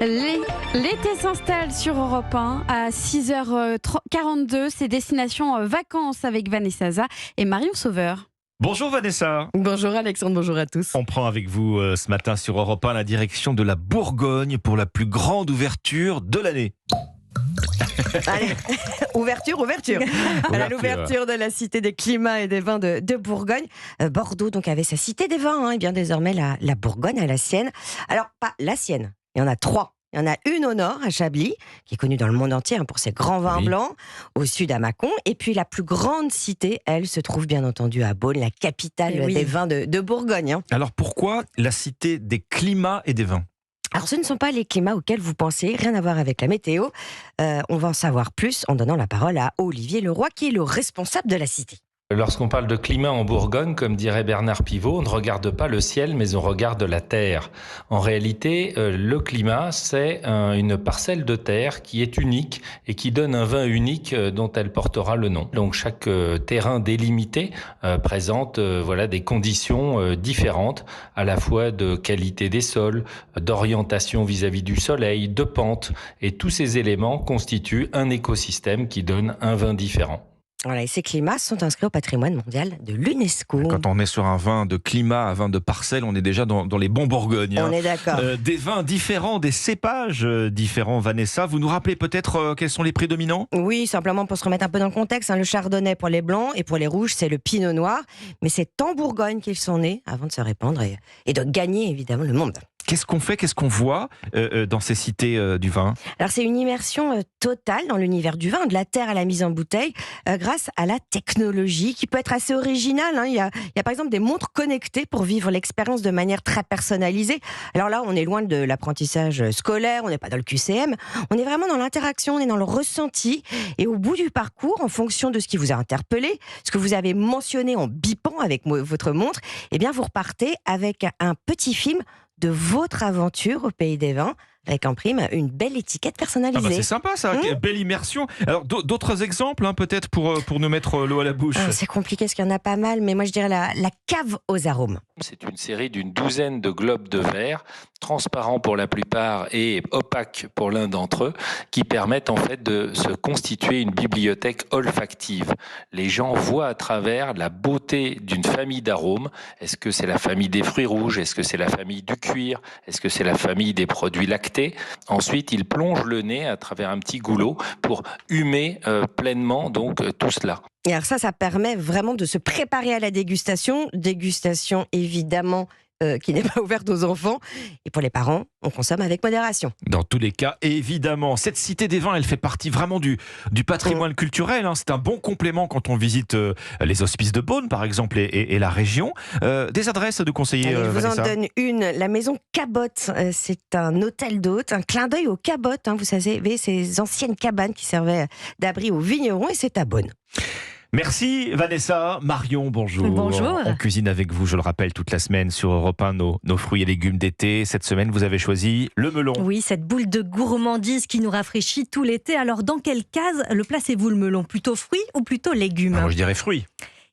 L'été s'installe sur Europe 1 à 6h42. C'est Destination Vacances avec Vanessa Za et Marion Sauveur. Bonjour Vanessa. Bonjour Alexandre, bonjour à tous. On prend avec vous ce matin sur Europe 1 la direction de la Bourgogne pour la plus grande ouverture de l'année. Allez, ouverture. Voilà, l'ouverture de la Cité des climats et des vins de Bourgogne. Bordeaux donc avait sa Cité des vins, et bien désormais la Bourgogne a la sienne. Alors pas la sienne, il y en a 3. Il y en a une au nord, à Chablis, qui est connue dans le monde entier pour ses grands vins blancs, au sud à Mâcon, et puis la plus grande cité, elle, se trouve bien entendu à Beaune, la capitale des vins de Bourgogne. Alors pourquoi la Cité des climats et des vins ? Alors ce ne sont pas les climats auxquels vous pensez, rien à voir avec la météo. On va en savoir plus en donnant la parole à Olivier Leroy, qui est le responsable de la cité. Lorsqu'on parle de climat en Bourgogne, comme dirait Bernard Pivot, on ne regarde pas le ciel, mais on regarde la terre. En réalité, le climat, c'est une parcelle de terre qui est unique et qui donne un vin unique dont elle portera le nom. Donc chaque terrain délimité présente des conditions différentes, à la fois de qualité des sols, d'orientation vis-à-vis du soleil, de pente. Et tous ces éléments constituent un écosystème qui donne un vin différent. Voilà, et ces climats sont inscrits au patrimoine mondial de l'UNESCO. Quand on est sur un vin de climat, un vin de parcelle, on est déjà dans les bons Bourgognes. On est d'accord. Des vins différents, des cépages différents. Vanessa, vous nous rappelez peut-être quels sont les prédominants ? Oui, simplement pour se remettre un peu dans le contexte, le chardonnay pour les blancs et pour les rouges, c'est le pinot noir. Mais c'est en Bourgogne qu'ils sont nés avant de se répandre et de gagner évidemment le monde. Qu'est-ce qu'on fait, qu'est-ce qu'on voit dans ces cités du vin ? Alors c'est une immersion totale dans l'univers du vin, de la terre à la mise en bouteille, grâce à la technologie qui peut être assez originale. Il y a par exemple des montres connectées pour vivre l'expérience de manière très personnalisée. Alors là, on est loin de l'apprentissage scolaire, on n'est pas dans le QCM, on est vraiment dans l'interaction, on est dans le ressenti. Et au bout du parcours, en fonction de ce qui vous a interpellé, ce que vous avez mentionné en bipant avec votre montre, eh bien vous repartez avec un petit film de votre aventure au pays des vins, avec en prime une belle étiquette personnalisée. C'est sympa ça, belle immersion. Alors d'autres exemples peut-être pour nous mettre l'eau à la bouche. C'est compliqué parce qu'il y en a pas mal, mais moi je dirais la cave aux arômes. C'est une série d'une douzaine de globes de verre, transparents pour la plupart et opaques pour l'un d'entre eux, qui permettent en fait de se constituer une bibliothèque olfactive. Les gens voient à travers la beauté d'une famille d'arômes. Est-ce que c'est la famille des fruits rouges ? Est-ce que c'est la famille du cuir ? Est-ce que c'est la famille des produits lactés ? Ensuite, ils plongent le nez à travers un petit goulot pour humer pleinement donc tout cela. Et alors ça permet vraiment de se préparer à la dégustation. Dégustation évidemment qui n'est pas ouverte aux enfants. Et pour les parents, on consomme avec modération. Dans tous les cas, évidemment. Cette cité des vins, elle fait partie vraiment du patrimoine culturel. C'est un bon complément quand on visite les hospices de Beaune, par exemple, et la région. Des adresses à nous conseiller, Allez, je vous Vanessa. en donne une. La maison Cabotte, c'est un hôtel d'hôtes, un clin d'œil aux cabottes. Vous savez, ces anciennes cabanes qui servaient d'abri aux vignerons, et c'est à Beaune. Merci Vanessa. Marion, bonjour. Bonjour. On cuisine avec vous, je le rappelle, toute la semaine sur Europe 1, nos fruits et légumes d'été. Cette semaine, vous avez choisi le melon. Oui, cette boule de gourmandise qui nous rafraîchit tout l'été. Alors, dans quelle case le placez-vous le melon ? Plutôt fruits ou plutôt légumes ? Moi, je dirais fruits.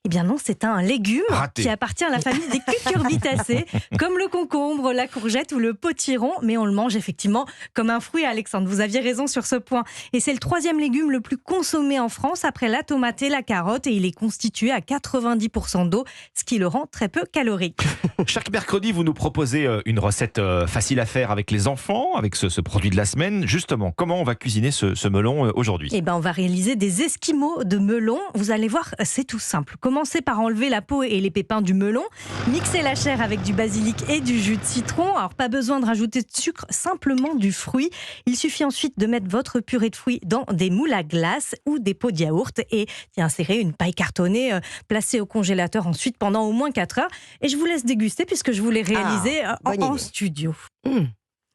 Eh bien non, c'est un légume qui appartient à la famille des cucurbitacées, comme le concombre, la courgette ou le potiron, mais on le mange effectivement comme un fruit, Alexandre. Vous aviez raison sur ce point. Et c'est le 3e légume le plus consommé en France après la tomate et la carotte, et il est constitué à 90% d'eau, ce qui le rend très peu calorique. Chaque mercredi, vous nous proposez une recette facile à faire avec les enfants, avec ce produit de la semaine. Justement, comment on va cuisiner ce melon aujourd'hui ? Eh ben, on va réaliser des esquimaux de melon. Vous allez voir, c'est tout simple. Commencez par enlever la peau et les pépins du melon. Mixez la chair avec du basilic et du jus de citron. Alors, pas besoin de rajouter de sucre, simplement du fruit. Il suffit ensuite de mettre votre purée de fruits dans des moules à glace ou des pots de yaourt et d'y insérer une paille cartonnée placée au congélateur ensuite pendant au moins 4 heures. Et je vous laisse déguster puisque je vous l'ai réalisé en studio.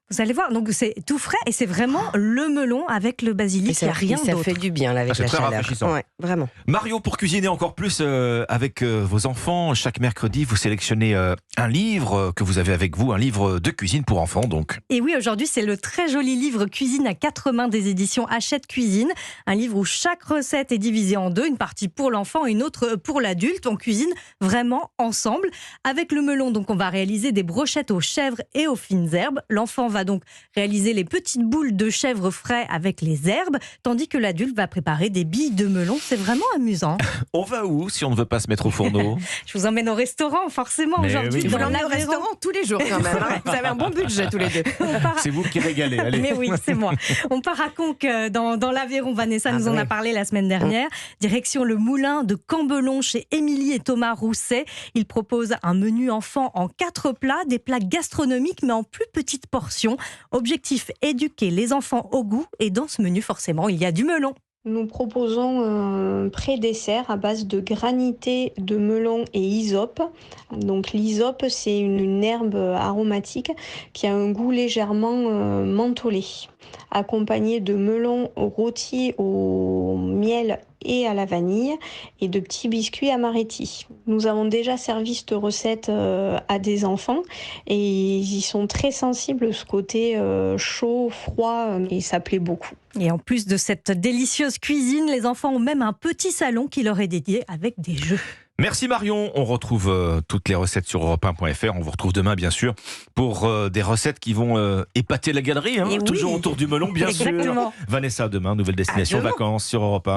Vous allez voir, donc c'est tout frais et c'est vraiment le melon avec le basilic, il n'y a rien d'autre. Ça fait du bien là, avec la très chaleur. rafraîchissant. Ouais, vraiment. Marion, pour cuisiner encore plus avec vos enfants, chaque mercredi, vous sélectionnez un livre que vous avez avec vous, un livre de cuisine pour enfants donc. Et oui, aujourd'hui, c'est le très joli livre Cuisine à 4 mains des éditions Hachette Cuisine. Un livre où chaque recette est divisée en 2, une partie pour l'enfant et une autre pour l'adulte. On cuisine vraiment ensemble. Avec le melon, donc on va réaliser des brochettes aux chèvres et aux fines herbes. L'enfant va va donc réaliser les petites boules de chèvre frais avec les herbes, tandis que l'adulte va préparer des billes de melon. C'est vraiment amusant. On va où si on ne veut pas se mettre au fourneau? Je vous emmène au restaurant, forcément, Mais aujourd'hui. oui. Vous dans l'emmenez au l'Aveyron. restaurant tous les jours quand même. Hein. Vous avez un bon budget tous les deux. On part à- C'est vous qui régalez, allez. Mais oui, c'est moi. On part à Conques dans l'Aveyron. Vanessa nous en oui. a parlé la semaine dernière. Direction le moulin de Cambelon chez Émilie et Thomas Rousset. Ils proposent un menu enfant en 4 plats, des plats gastronomiques mais en plus petites portions. Objectif, éduquer les enfants au goût. Et dans ce menu, forcément, il y a du melon. Nous proposons un pré-dessert à base de granité, de melon et hysope. Donc l'hysope, c'est une herbe aromatique qui a un goût légèrement mentholé, accompagné de melon rôti au miel et à la vanille et de petits biscuits amaretti. Nous avons déjà servi cette recette à des enfants et ils y sont très sensibles, ce côté chaud, froid, et ça plaît beaucoup. Et en plus de cette délicieuse cuisine, les enfants ont même un petit salon qui leur est dédié avec des jeux. Merci Marion, on retrouve toutes les recettes sur europe1.fr, on vous retrouve demain bien sûr pour des recettes qui vont épater la galerie, hein, Et oui. toujours autour du melon bien sûr. Exactement. Vanessa, demain, nouvelle destination À demain. vacances sur Europe 1.